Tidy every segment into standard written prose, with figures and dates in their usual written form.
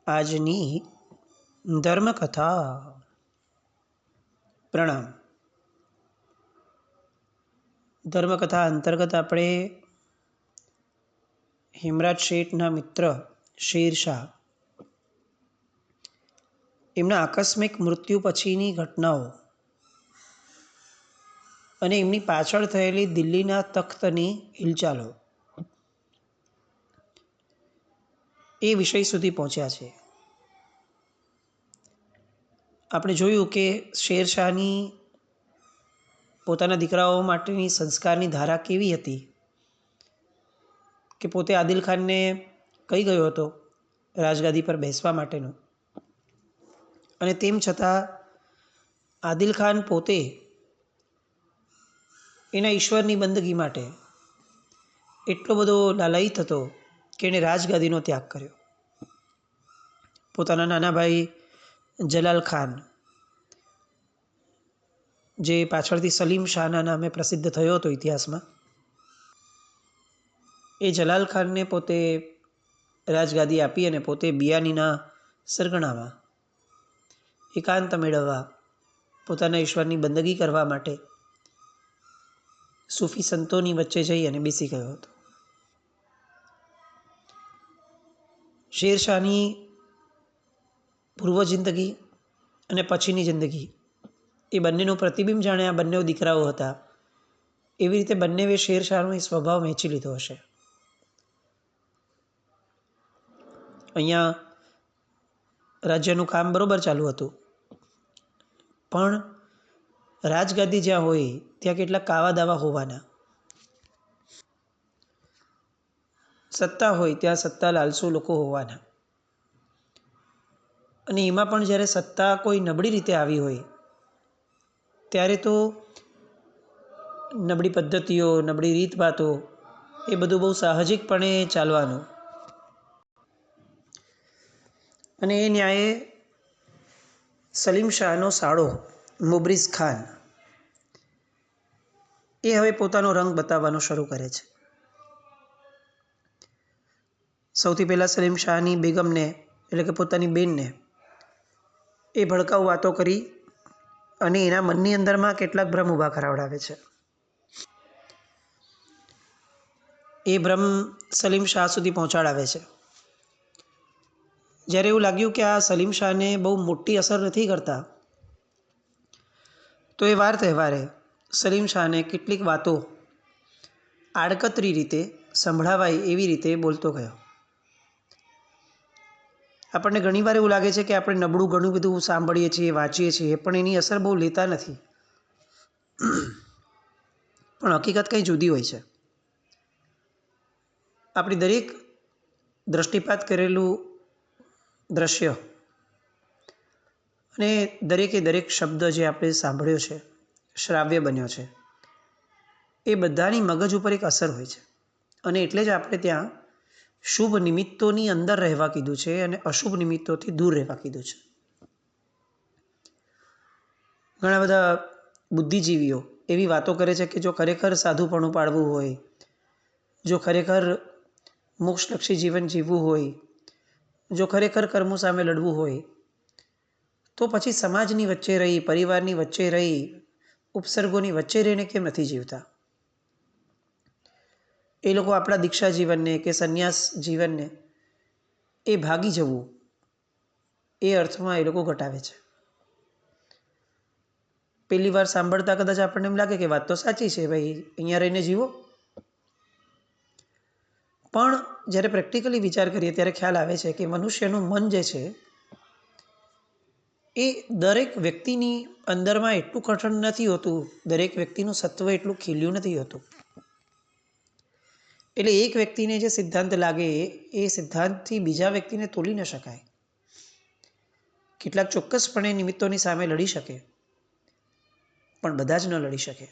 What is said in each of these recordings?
આજની ધર્મકથા. પ્રણામ. ધર્મકથા અંતર્ગત આપણે હેમરાજ શેઠના મિત્ર શેરશાહ એમના આકસ્મિક મૃત્યુ પછીની ઘટનાઓ અને એમની પાછળ થયેલી દિલ્હીના તખ્તની હિલચાલો એ વિષય સુધી પહોંચ્યા છે. આપણે જોયું કે શેરશાહની પોતાના દીકરાઓ માટેની સંસ્કારની ધારા કેવી હતી કે પોતે આદિલ ખાનને કહી ગયો હતો રાજગાદી પર બેસવા માટેનું, અને તેમ છતાં આદિલ ખાન પોતે એના ઈશ્વરની બંદગી માટે એટલો બધો લાલાયિત હતો કે એણે રાજગાદીનો ત્યાગ કર્યો. પોતાના નાના ભાઈ જલાલ ખાન, જે પાછળથી સલીમ શાહના નામે પ્રસિદ્ધ થયો હતો ઇતિહાસમાં, એ જલાલ ખાનને પોતે રાજગાદી આપી અને પોતે બિયાનીના સરગણામાં એકાંત મેળવવા, પોતાના ઈશ્વરની બંદગી કરવા માટે સૂફી સંતોની વચ્ચે જઈ અને બેસી ગયો હતો. શેરશાહની પૂર્વ જિંદગી અને પછીની જિંદગી એ બંનેનું પ્રતિબિંબ જાણે આ બંને દીકરાઓ હતા, એવી રીતે બંનેએ શેરશાહનો એ સ્વભાવ વહેંચી લીધો હશે. અહીંયા રાજ્યનું કામ બરોબર ચાલુ હતું, પણ રાજગાદી જ્યાં હોય ત્યાં કેટલાક કાવા દાવા હોવાના. સત્તા હોય ત્યાં સત્તા લાલસુ લોકો હોવાના, અને એમાં પણ જ્યારે સત્તા કોઈ નબળી રીતે આવી હોય ત્યારે તો નબળી પદ્ધતિઓ, નબળી રીતભાતો એ બધું બહુ સાહજિકપણે ચાલવાનું. અને એ ન્યાયે સલીમ શાહનો સાળો મુબ્રિઝ ખાન એ હવે પોતાનો રંગ બતાવવાનો શરૂ કરે છે. સૌથી પહેલાં સલીમ શાહની બેગમને, એટલે કે પોતાની બેનને, એ ભડકાઉ વાતો કરી અને એના મનની અંદરમાં કેટલાક ભ્રમ ઊભા કરાવડાવે છે. એ ભ્રમ સલીમ શાહ સુધી પહોંચાડાવે છે. જ્યારે એવું લાગ્યું કે આ સલીમ શાહને બહુ મોટી અસર નથી કરતા, તો એ વાર તહેવારે સલીમ શાહને કેટલીક વાતો આડકતરી રીતે સંભળાવાય એવી રીતે બોલતો ગયો. આપણને ઘણીવાર એવું લાગે છે કે આપણે નબળું ઘણું બધું સાંભળીએ છીએ, વાંચીએ છીએ, પણ એની અસર બહુ લેતા નથી. પણ હકીકત કંઈ જુદી હોય છે. આપણી દરેક દૃષ્ટિપાત કરેલું દ્રશ્ય અને દરેકે દરેક શબ્દ જે આપણે સાંભળ્યો છે, શ્રાવ્ય બન્યો છે, એ બધાની મગજ ઉપર એક અસર હોય છે. અને એટલે જ આપણે ત્યાં શુભ નિમિત્તોની અંદર રહેવા કીધું છે અને અશુભ નિમિત્તોથી દૂર રહેવા કીધું છે. ઘણા બધા બુદ્ધિજીવીઓ એવી વાતો કરે છે કે જો ખરેખર સાધુપણું પાળવું હોય, જો ખરેખર મોક્ષલક્ષી જીવન જીવવું હોય, જો ખરેખર કર્મો સામે લડવું હોય, તો પછી સમાજની વચ્ચે રહી, પરિવારની વચ્ચે રહી, ઉપસર્ગોની વચ્ચે રહીને કેમ નથી જીવતા? એ લોકો આપણા દીક્ષા જીવનને કે સંન્યાસ જીવનને એ ભાગી જવું એ અર્થમાં એ લોકો ઘટાવે છે. પહેલી વાર સાંભળતા કદાચ આપણને એમ લાગે કે વાત તો સાચી છે, ભાઈ અહીંયા રહીને જીવો. પણ જ્યારે પ્રેક્ટિકલી વિચાર કરીએ ત્યારે ખ્યાલ આવે છે કે મનુષ્યનું મન જે છે એ દરેક વ્યક્તિની અંદરમાં એટલું કઠણ નથી હોતું, દરેક વ્યક્તિનું સત્વ એટલું ખીલ્યું નથી હોતું. એટલે એક વ્યક્તિને જે સિદ્ધાંત લાગે એ સિદ્ધાંતથી બીજા વ્યક્તિને તોલી ન શકાય. કેટલાક ચોક્કસપણે નિમિત્તોની સામે લડી શકે, પણ બધા જ ન લડી શકે.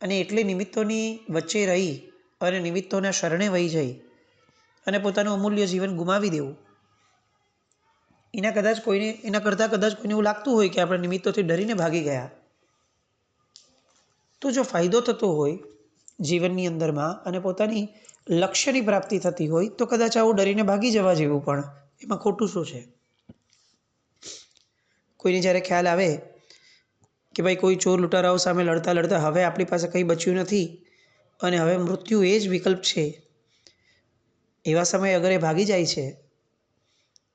અને એટલે નિમિત્તોની વચ્ચે રહી અને નિમિત્તોના શરણે વહી જઈ અને પોતાનું અમૂલ્ય જીવન ગુમાવી દેવું, એના કરતાં કદાચ કોઈને એવું લાગતું હોય કે આપણે નિમિત્તોથી ડરીને ભાગી ગયા, તો જો ફાયદો થતો હોય જીવનની અંદરમાં અને પોતાની લક્ષ્યની પ્રાપ્તિ થતી હોય તો કદાચ આવું ડરીને ભાગી જવા જેવું પણ એમાં ખોટું શું છે? કોઈને જ્યારે ખ્યાલ આવે કે ભાઈ કોઈ ચોર લૂંટારાઓ સામે લડતા લડતા હવે આપણી પાસે કંઈ બચ્યું નથી અને હવે મૃત્યુ એ જ વિકલ્પ છે, એવા સમયે અગર એ ભાગી જાય છે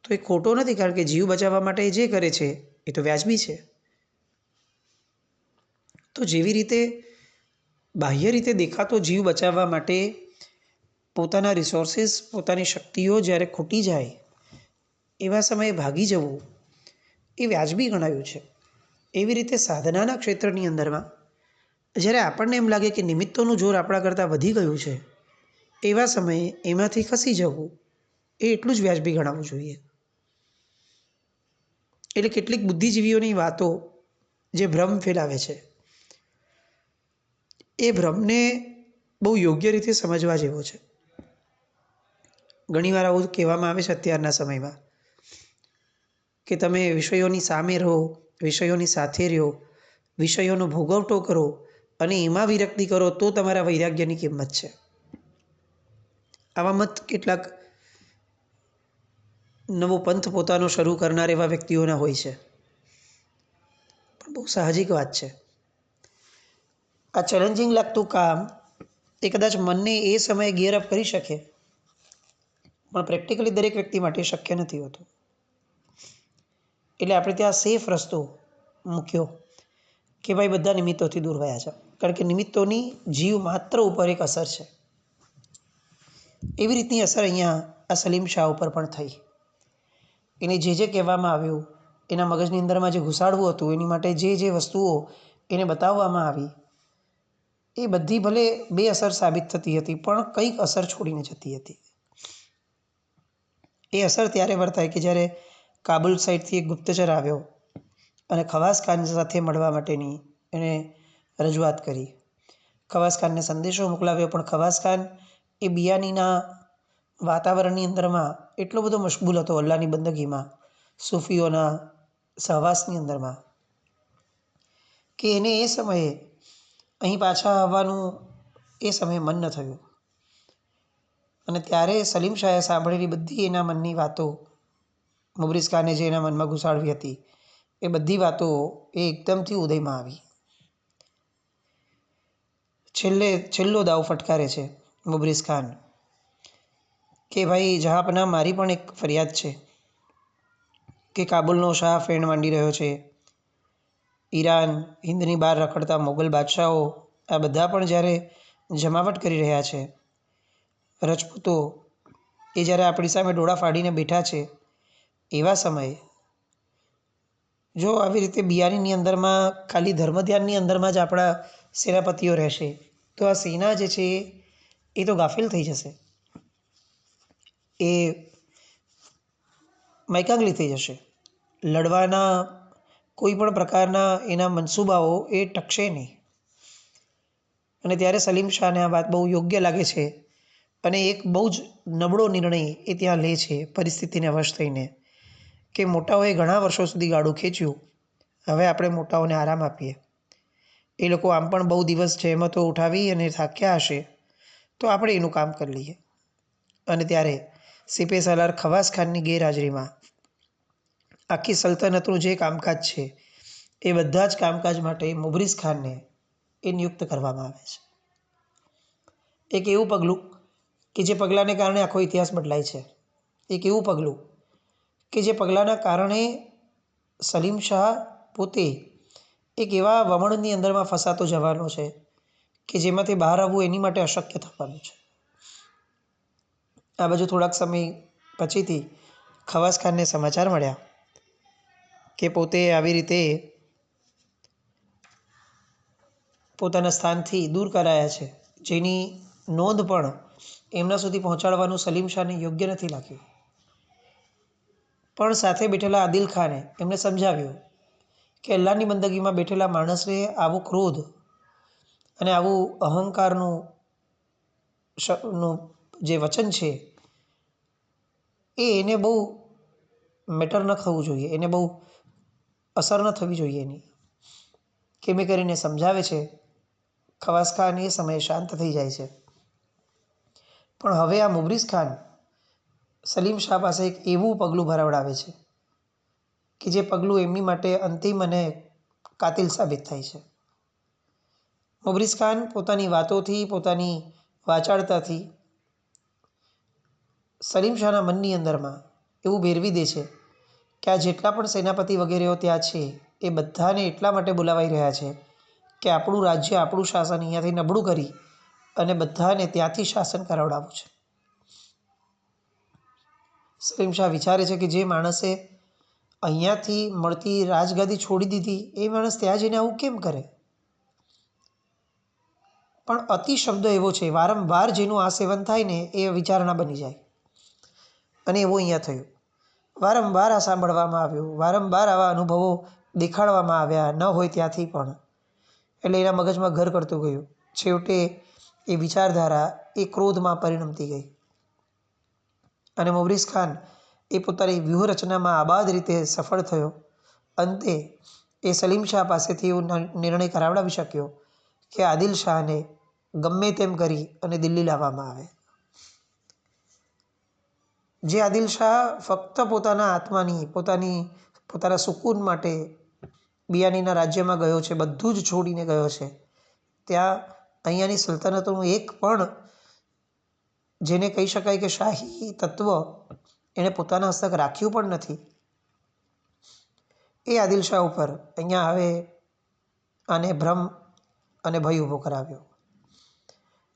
તો એ ખોટો નથી, કારણ કે જીવ બચાવવા માટે એ જે કરે છે એ તો વ્યાજબી છે. તો જેવી રીતે બાહ્ય રીતે દેખાતો જીવ બચાવવા માટે પોતાના રિસોર્સિસ, પોતાની શક્તિઓ જ્યારે ખૂટી જાય એવા સમયે ભાગી જવું એ વ્યાજબી ગણાયું છે. એવી રીતે સાધનાના ક્ષેત્રની અંદરમાં જ્યારે આપણને એમ લાગે કે નિમિત્તોનું જોર આપણા કરતાં વધી ગયું છે, એવા સમયે એમાંથી ખસી જવું એ એટલું જ વ્યાજબી ગણાવવું જોઈએ. એટલે કેટલીક બુદ્ધિજીવીઓની વાતો જે ભ્રમ ફેલાવે છે, એ ભ્રમને બહુ યોગ્ય રીતે સમજવા જેવો છે. ઘણીવાર આવું કહેવામાં આવે છે અત્યારના સમયમાં કે તમે વિષયોની સામે રહો, વિષયોની સાથે રહો, વિષયોનો ભોગવટો કરો અને એમાં વિરક્તિ કરો તો તમારા વૈરાગ્યની કિંમત છે. આવા મત કેટલાક નવો પંથ પોતાનો શરૂ કરનાર એવા વ્યક્તિઓના હોય છે, પણ બહુ સાહજિક વાત છે. આ ચેલેન્જિંગ લાગતું કામ એ કદાચ મનને એ સમયે ગિયર અપ કરી શકે, પણ પ્રેક્ટિકલી દરેક વ્યક્તિ માટે શક્ય નથી હોતું. એટલે આપણે ત્યાં સેફ રસ્તો મૂક્યો કે ભાઈ બધા નિમિત્તોથી દૂર રહ્યા છે, કારણ કે નિમિત્તોની જીવ માત્ર ઉપર એક અસર છે. એવી રીતની અસર અહીંયા આ સલીમ શાહ ઉપર પણ થઈ. એને જે કહેવામાં આવ્યું, એના મગજની અંદરમાં જે ઘુસાડવું હતું, એની માટે જે વસ્તુઓ એને બતાવવામાં આવી, એ બધી ભલે બેઅસર સાબિત થતી હતી, પણ કંઈક અસર છોડીને જતી હતી. એ અસર ત્યારે વર્તાય કે જ્યારે કાબુલ સાઈડથી એક ગુપ્તચર આવ્યો અને ખવાસ ખાન સાથે મળવા માટેની એણે રજૂઆત કરી. ખવાસ ખાનને સંદેશો મોકલાવ્યો, પણ ખવાસ ખાન એ બિયાનીના વાતાવરણની અંદરમાં એટલો બધો મશગુલ હતો અલ્લાહની બંદગીમાં, સૂફીઓના સહવાસની અંદરમાં, કે એને એ સમયે અહીં પાછા આવવાનું એ સમયે મન ન થયું. અને ત્યારે સલીમ શાહે સાંભળેલી બધી એના મનની વાતો, મુબરીઝ ખાને જે એના મનમાં ઘુસાડવી હતી, એ બધી વાતો એ એકદમથી ઉદયમાં આવી. છેલ્લો દાવ ફટકારે છે મુબરીઝ ખાન કે ભાઈ જહાંપનાહ, મારી પણ એક ફરિયાદ છે કે કાબુલનો શાહ ફેણ માંડી રહ્યો છે. ઈરાન, હિન્દની બહાર રખડતા મોગલ બાદશાહો, આ બધા પણ જ્યારે જમાવટ કરી રહ્યા છે, રજપૂતો એ જ્યારે આપણી સામે ડોળા ફાડીને બેઠા છે, એવા સમયે જો આવી રીતે બિયાનીની અંદરમાં ખાલી ધર્મ ધ્યાનની અંદરમાં જ આપણા સેનાપતિઓ રહેશે તો આ સેના જે છે એ તો ગાફિલ થઈ જશે, એ માયકાંગલી થઈ જશે. લડવાના કોઈ પણ પ્રકારના એના મનસૂબાઓ એ ટકશે નહીં. અને ત્યારે સલીમ શાહને આ વાત બહુ યોગ્ય લાગે છે અને એક બહુ જ નબળો નિર્ણય એ ત્યાં લે છે પરિસ્થિતિને વશ થઈને, કે મોટાઓએ ઘણા વર્ષો સુધી ગાડું ખેંચ્યું, હવે આપણે મોટાઓને આરામ આપીએ. એ લોકો આમ પણ બહુ દિવસ જહેમતો ઉઠાવી અને થાક્યા હશે, તો આપણે એનું કામ કરી લઈએ. અને ત્યારે સિપે સાલાર ખવાસ ખાનની ગેરહાજરીમાં આખી સલ્તનતનું જે કામકાજ છે એ બધા જ કામકાજ માટે મુબરીઝ ખાનને એ નિયુક્ત કરવામાં આવે છે. એક એવું પગલું કે જે પગલાંને કારણે આખો ઇતિહાસ બદલાય છે. એક એવું પગલું કે જે પગલાંના કારણે સલીમ શાહ પોતે એક એવા વમળની અંદરમાં ફસાતો જવાનો છે કે જેમાંથી બહાર આવવું એની માટે અશક્ય થવાનું છે. આ બાજુ થોડાક સમય પછીથી ખવાસ ખાનને સમાચાર મળ્યા કે પોતે આવી રીતે પોતાના સ્થાનથી દૂર કરાયા છે, જેની નોંધ પણ એમના સુધી પહોંચાડવાનું સલીમ શાહને યોગ્ય નથી લાગ્યું. પણ સાથે બેઠેલા આદિલ ખાને એમને સમજાવ્યું કે અલ્લાહની બંદગીમાં બેઠેલા માણસને આવો ક્રોધ અને આવું અહંકારનું જે વચન છે એને બહુ મેટર ન થવું જોઈએ, એને બહુ અસર ન થવી જોઈએ એની. કેમે કરીને સમજાવે છે. ખવાસ ખાન એ સમયે શાંત થઈ જાય છે. પણ હવે આ મુબરીઝ ખાન સલીમ શાહ પાસે એક એવું પગલું ભરાવડાવે છે કે જે પગલું એમની માટે અંતિમ અને કાતિલ સાબિત થાય છે. મુબરીઝ ખાન પોતાની વાતોથી, પોતાની વાચાળતાથી સલીમ શાહના મનની અંદરમાં એવું ભેરવી દે છે કે આ જેટલા પણ સેનાપતિ વગેરેઓ ત્યાં છે એ બધાને એટલા માટે બોલાવાઈ રહ્યા છે કે આપણું રાજ્ય, આપણું શાસન અહીંયાથી નબળું કરી અને બધાને ત્યાંથી શાસન કરાવડાવવું છે. સલીમ શાહ વિચારે છે કે જે માણસે અહીંયાથી મળતી રાજગાદી છોડી દીધી એ માણસ ત્યાં જઈને આવું કેમ કરે? પણ અતિ શબ્દ એવો છે, વારંવાર જેનું આ સેવન થાય ને એ વિચારણા બની જાય. અને એવું અહીંયા થયું. વારંવાર આ સાંભળવામાં આવ્યું, વારંવાર આવા અનુભવો દેખાડવામાં આવ્યા ન હોય ત્યાંથી પણ. એટલે એના મગજમાં ઘર કરતું ગયું. છેવટે એ વિચારધારા એ ક્રોધમાં પરિણમતી ગઈ. અને મુબરીઝ ખાન એ પોતાની વ્યૂહરચનામાં આબાદ રીતે સફળ થયો. અંતે એ સલીમ શાહ પાસેથી એવો નિર્ણય કરાવડાવી શક્યો કે આદિલ શાહને ગમે તેમ કરી અને દિલ્હી લાવવામાં આવે. જે આદિલ શાહ ફક્ત પોતાના આત્માની, પોતાના સુકૂન માટે બિયાનીના રાજ્યમાં ગયો છે, બધું જ છોડીને ગયો છે. ત્યાં અહીંયાની સલ્તનતોનું એક પણ જેને કહી શકાય કે શાહી તત્વ એણે પોતાના હસ્તક રાખ્યું પણ નથી. એ આદિલ શાહ ઉપર અહીંયા હવે આને ભ્રમ અને ભય ઊભો કરાવ્યો.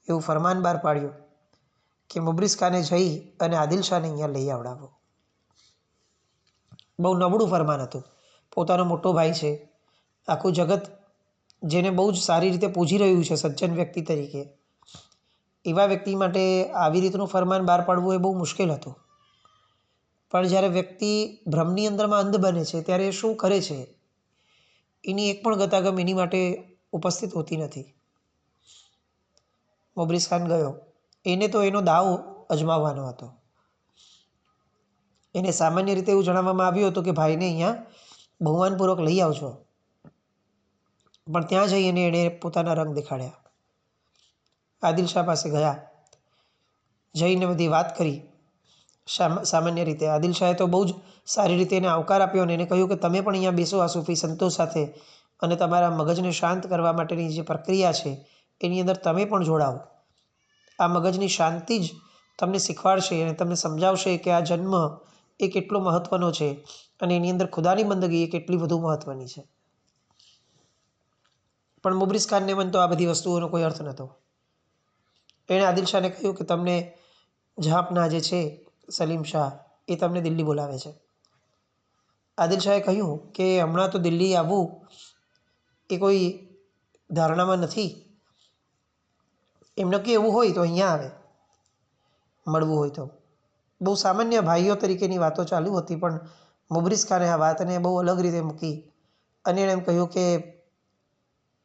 એવું ફરમાન બહાર પાડ્યું કે મુબરીઝ ખાને જઈ અને આદિલ શાહને અહીંયા લઈ આવડાવો. બહુ નબળું ફરમાન હતું. પોતાનો મોટો ભાઈ છે, આખું જગત જેને બહુ જ સારી રીતે પૂજી રહ્યું છે સજ્જન વ્યક્તિ તરીકે, એવા વ્યક્તિ માટે આવી રીતનું ફરમાન બહાર પાડવું એ બહુ મુશ્કેલ હતું. પણ જ્યારે વ્યક્તિ ભ્રમની અંદરમાં અંધ બને છે ત્યારે એ શું કરે છે એની એક પણ ગતાગમ એની માટે ઉપસ્થિત હોતી નથી. મુબરીઝ ખાન ગયો. એને તો એનો દાવ અજમાવવાનો હતો. એને સામાન્ય રીતે એવું જણાવવામાં આવ્યું હતું કે ભાઈને અહીંયા બહુમાનપૂર્વક લઈ આવજો. પણ ત્યાં જઈને એણે પોતાના રંગ દેખાડ્યા. આદિલ શાહ પાસે ગયા, જઈને બધી વાત કરી. સામાન્ય રીતે આદિલ શાહે તો બહુ જ સારી રીતે એને આવકાર આપ્યો અને એને કહ્યું કે તમે પણ અહીંયા બેસો આ સૂફી સંતો સાથે અને તમારા મગજને શાંત કરવા માટેની જે પ્રક્રિયા છે એની અંદર તમે પણ જોડાઓ. આ મગજની શાંતિ જ તમને શીખવાડશે અને તમને સમજાવશે કે આ જન્મ એ કેટલો મહત્ત્વનો છે અને એની અંદર ખુદાની બંદગી એ કેટલી વધુ મહત્ત્વની છે. પણ મુબરીઝ ખાનને મન તો આ બધી વસ્તુઓનો કોઈ અર્થ નહોતો. એણે આદિલ શાહને કહ્યું કે તમને જહાંપનાહ જે છે સલીમ શાહ એ તમને દિલ્હી બોલાવે છે. આદિલ શાહે કહ્યું કે હમણાં તો દિલ્હી આવવું એ કોઈ ધારણામાં નથી. એમ નક્કી એવું હોય તો અહીંયા આવે, મળવું હોય તો. બહુ સામાન્ય ભાઈઓ તરીકેની વાતો ચાલુ હતી, પણ મુબરીઝ ખાને આ વાતને બહુ અલગ રીતે મૂકી અને એણે એમ કહ્યું કે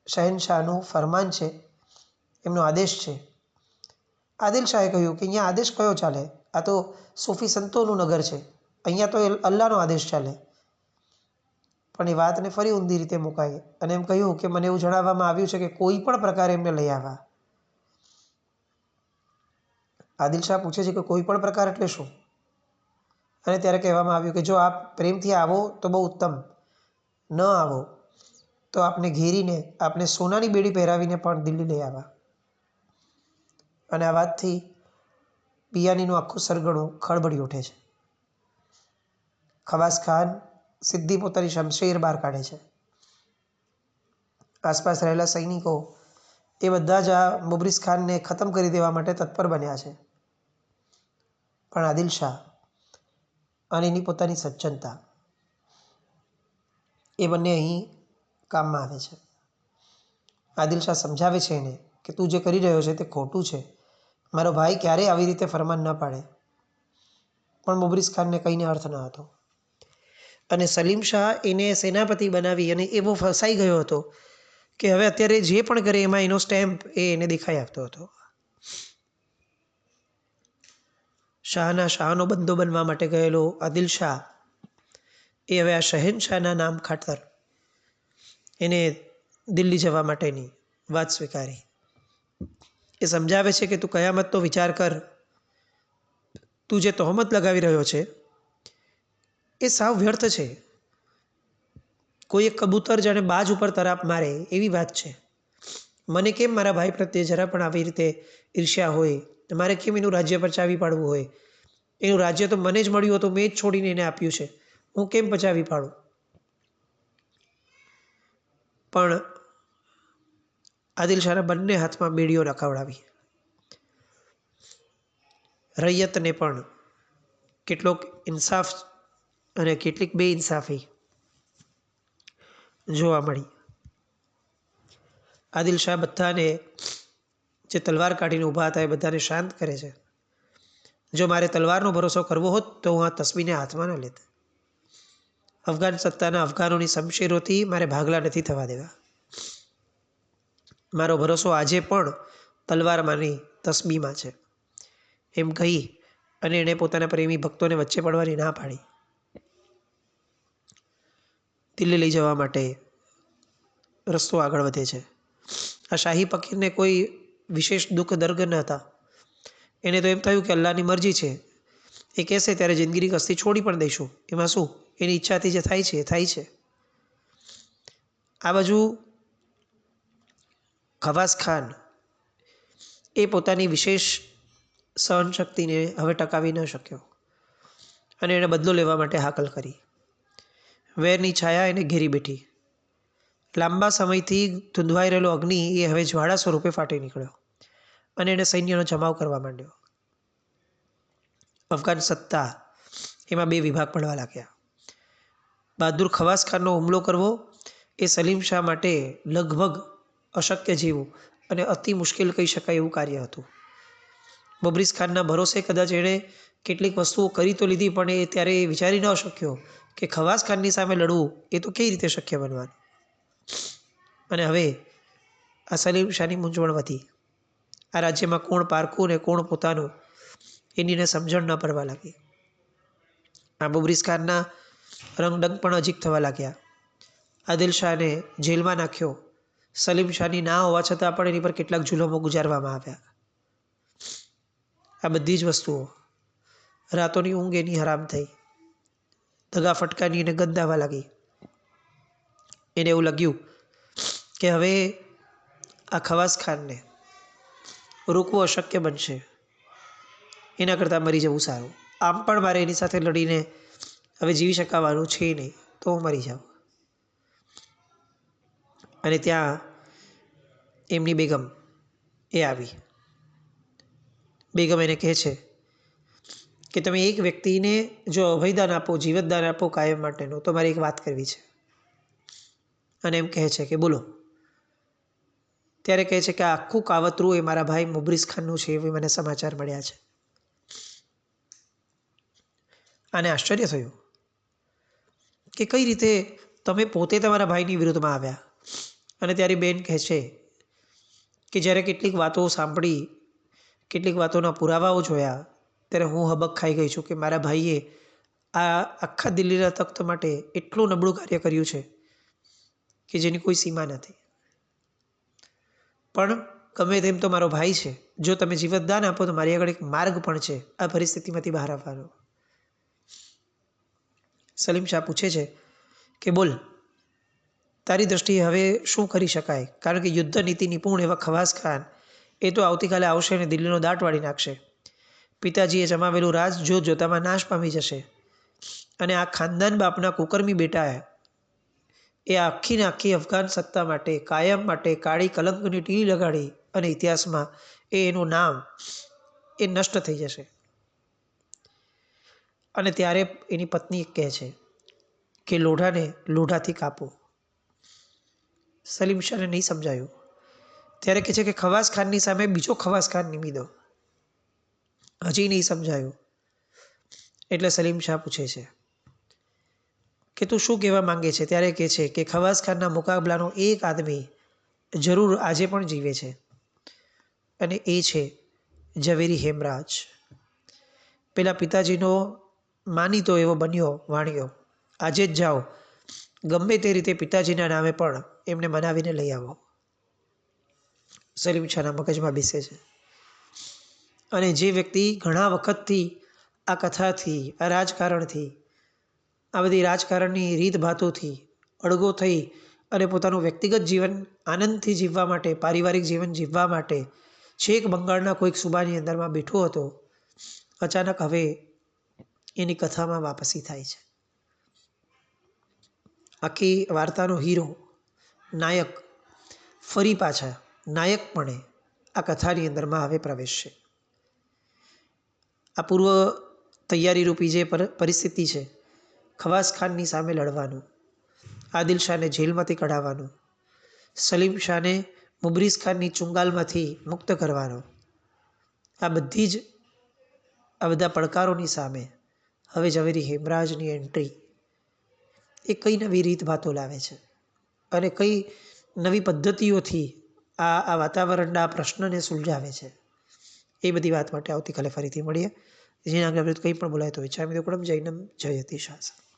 શહેનશાહનું ફરમાન છે, એમનો આદેશ છે. આદિલ શાહે કહ્યું કે અહીંયા આદેશ કયો ચાલે? આ તો સૂફી સંતોનું નગર છે, અહીંયા તો અલ્લાહનો આદેશ ચાલે. પણ એ વાતને ફરી ઊંધી રીતે મુકાઈ અને એમ કહ્યું કે મને એવું જણાવવામાં આવ્યું છે કે કોઈ પણ પ્રકારે એમને લઈ આવવા. આદિલ શાહ પૂછે છે કે કોઈ પણ પ્રકાર એટલે શું? અને ત્યારે કહેવામાં આવ્યું કે જો આપ પ્રેમથી આવો તો બહુ ઉત્તમ, ન આવો તો આપને ઘેરીને આપને સોનાની બેડી પહેરાવીને પણ દિલ્હી લઈ આવવા. અને આ વાતથી બિયાનીનું આખું સરગણું ખળબળી ઉઠે છે. ખવાસ ખાન સીધી પોતાની શમશેર બહાર કાઢે છે. આસપાસ રહેલા સૈનિકો એ બધા જ આ મુબરીઝ ખાનને ખતમ કરી દેવા માટે તત્પર બન્યા છે. પણ આદિલ શાહ અને એની પોતાની સજ્જનતા એ બંને અહીં કામમાં આવે છે. આદિલ શાહ સમજાવે છે એને કે તું જે કરી રહ્યો છે તે ખોટું છે. મારો ભાઈ ક્યારેય આવી રીતે ફરમાન ન પાડે. પણ મુબરીઝ ખાનને કંઈને અર્થ ન હતો. અને સલીમ શાહ એને સેનાપતિ બનાવી અને એવો ફસાઈ ગયો હતો કે હવે અત્યારે જે પણ કરે એમાં એનો સ્ટેમ્પ એ એને દેખાઈ આપતો હતો. શાહનો બંદો બનવા માટે ગયેલો આદિલ શાહ એ હવે આ શહેનશાહના નામ ખાતર એને દિલ્હી જવા માટેની વાત સ્વીકારી. એ સમજાવે છે કે તું કયામતનો વિચાર કર તું જે તહોમત લગાવી રહ્યો છે એ સાવ વ્યર્થ છે. કોઈ એક કબૂતર જાણે બાજ ઉપર તરાપ મારે એવી વાત છે. મને કેમ મારા ભાઈ પ્રત્યે જરા પણ આવી રીતે ઈર્ષ્યા હોય? મારે કેમ એનું રાજ્ય પચાવી પાડવું હોય? એનું રાજ્ય તો મને જ મળ્યું હતું, મેં જ છોડીને એને આપ્યું છે, હું કેમ પચાવી પાડું? પણ આદિલ શાહના બંને હાથમાં બેડીઓ નખાવડાવી. રૈયતને પણ કેટલોક ઇન્સાફ અને કેટલીક બેઇન્સાફી જોવા મળી. આદિલ શાહ બધાને જે તલવાર કાઢીને ઊભા હતા એ બધાને શાંત કરે છે. જો મારે તલવારનો ભરોસો કરવો હોત તો હું આ તસ્બીને હાથમાં ન લેત. અફઘાન સત્તાના અફઘાનોની શમશેરોથી મારે ભાગલા નથી થવા દેવા. મારો ભરોસો આજે પણ તલવારમાંની તસ્બીમાં છે. એમ કહી અને એણે પોતાના પ્રેમી ભક્તોને વચ્ચે પડવાની ના પાડી. દિલ્હી લઈ જવા માટે રસ્તો આગળ વધે છે. આ શાહી ફકીરને કોઈ વિશેષ દુઃખ દર્દ ન હતા. એને તો એમ થયું કે અલ્લાહની મરજી છે, એ કહેશે ત્યારે જિંદગીની કસ્તી છોડી પણ દઈશું, એમાં શું? એની ઈચ્છાથી જે થાય છે એ થાય છે. આ બાજુ ખવાસ ખાન એ પોતાની વિશેષ સહનશક્તિને હવે ટકાવી ન શક્યો અને એણે બદલો લેવા માટે હાકલ કરી. વેરની છાયા એને ઘેરી બેઠી. લાંબા સમયથી ધૂંધવાઈ રહેલો અગ્નિ એ હવે જ્વાળા સ્વરૂપે ફાટી નીકળ્યો અને એણે સૈન્યનો જમાવ કરવા માંડ્યો. અફઘાન સત્તા એમાં બે વિભાગ પડવા લાગ્યા. બહાદુર ખવાસ ખાનનો હુમલો કરવો એ સલીમ શાહ માટે લગભગ અશક્ય જેવું અને અતિ મુશ્કેલ કહી શકાય એવું કાર્ય હતું. મુબરીઝ ખાનના ભરોસે કદાચ એણે કેટલીક વસ્તુઓ કરી તો લીધી, પણ એ ત્યારે એ વિચારી ન શક્યો કે ખવાસ ખાનની સામે લડવું એ તો કેવી રીતે શક્ય બનવાનું. અને હવે આ સલીમ શાહની મૂંઝવણ વધી. આ રાજ્યમાં કોણ પારકું ને કોણ પોતાનું એની એને સમજણ ન પડવા લાગી. આ મુબરીઝ ખાનના રંગડંગ પણ અજીક થવા લાગ્યા. આદિલ શાહને જેલમાં નાખ્યો. સલીમ શાહની ના હોવા છતાં પણ એની પર કેટલાક જુલમો ગુજારવામાં આવ્યા. આ બધી જ વસ્તુઓ રાતોની ઊંઘ એની હરામ થઈ. દગા ફટકાની એને ગંધાવા લાગી. એને એવું લાગ્યું કે હવે આ ખવાસ ખાનને રોકવું અશક્ય બનશે, એના કરતાં મરી જવું સારું. આમ પણ મારે એની સાથે લડીને હવે જીવી શકાવાનું છે નહીં, તો હું મરી જાઉં. અને ત્યાં એમની બેગમ એ આવી. બેગમ એને કહે છે કે તમે એક વ્યક્તિને જો અભયદાન આપો, જીવતદાન આપો કાયમ માટેનું, તો મારે એક વાત કરવી છે. અને એમ કહે છે કે બોલો. ત્યારે કહે છે કે આ આખું કાવતરું એ મારા ભાઈ મુબરીઝ ખાનનું છે, એવી મને સમાચાર મળ્યા છે. આને આશ્ચર્ય થયું કે કઈ રીતે તમે પોતે તમારા ભાઈની વિરુદ્ધમાં આવ્યા. અને ત્યારે બેન કહે છે કે જ્યારે કેટલીક વાતો સાંભળી, કેટલીક વાતોના પુરાવાઓ જોયા, ત્યારે હું હબક ખાઈ ગઈ છું કે મારા ભાઈએ આ આખા દિલ્હીના તખ્ત માટે એટલું નબળું કાર્ય કર્યું છે કે જેની કોઈ સીમા નથી. પણ ગમે તેમ તો મારો ભાઈ છે. જો તમે જીવતદાન આપો તો મારી આગળ એક માર્ગ પણ છે આ પરિસ્થિતિમાંથી બહાર આવવાનો. સલીમ શાહ પૂછે છે કે બોલ, તારી દ્રષ્ટિએ હવે શું કરી શકાય? કારણ કે યુદ્ધ નીતિ નિપુણ એવા ખવાસ ખાન એ તો આવતીકાલે આવશે અને દિલ્હીનો દાટ વાળી નાખશે. પિતાજીએ જમાવેલું રાજ જોત જોતામાં નાશ પામી જશે. અને આ ખાનદાન બાપના કુકર્મી બેટા એ આખી ને આખી અફઘાન સત્તા માટે કાયમ માટે કાળી કલંકની ટીલી લગાડી અને ઇતિહાસમાં એનું નામ એ નષ્ટ થઈ જશે. અને ત્યારે એની પત્ની કહે છે કે લોઢાને લોઢાથી કાપો. સલીમ શાહને નહીં સમજાયું. ત્યારે કહે છે કે ખવાસ ખાનની સામે બીજો ખવાસ ખાન નિમી દો. હજી નહીં સમજાયું. એટલે સલીમ શાહ પૂછે છે કે તું શું કહેવા માંગે છે? ત્યારે કહે છે કે ખવાસ ખાનના મુકાબલાનો એક આદમી જરૂર આજે પણ જીવે છે, અને એ છે ઝવેરી હેમરાજ. પેલા પિતાજીનો માનીતો એવો બન્યો વાણિયો. આજે જ જાઓ, ગમે તે રીતે પિતાજીના નામે પણ એમને મનાવીને લઈ આવો. સલીમ શાહના મગજમાં બેસે છે. અને જે વ્યક્તિ ઘણા વખતથી આ કથાથી, આ રાજકારણથી, આ બધી રાજકારણની રીતભાતોથી અળગો થઈ અને પોતાનું વ્યક્તિગત જીવન આનંદથી જીવવા માટે, પારિવારિક જીવન જીવવા માટે છેક બંગાળના કોઈક સુબાની અંદરમાં બેઠો હતો. અચાનક હવે એની કથામાં વાપસી થાય છે. આખી વાર્તાનો હીરો, નાયક ફરી પાછા નાયકપણે આ કથાની અંદરમાં હવે પ્રવેશશે. આ પૂર્વ તૈયારીરૂપી જે પરિસ્થિતિ છે, ખવાસ ખાનની સામે લડવાનું, આદિલ શાહને જેલમાંથી કઢાવવાનું, સલીમ શાહને મુબરીઝ ખાનની ચુંગાલમાંથી મુક્ત કરવાનો, આ બધા પડકારોની સામે હવે ઝવેરી હેમરાજની એન્ટ્રી એ કઈ નવી રીતભાતો લાવે છે અને કઈ નવી પદ્ધતિઓથી આ વાતાવરણના આ પ્રશ્નને સુલઝાવે છે. એ બધી વાત માટે આવતીકાલે ફરીથી મળીએ. જેના આગળ કંઈ પણ બોલાય તો વિચાર મિત્રો જૈનમ જયતી શાસન.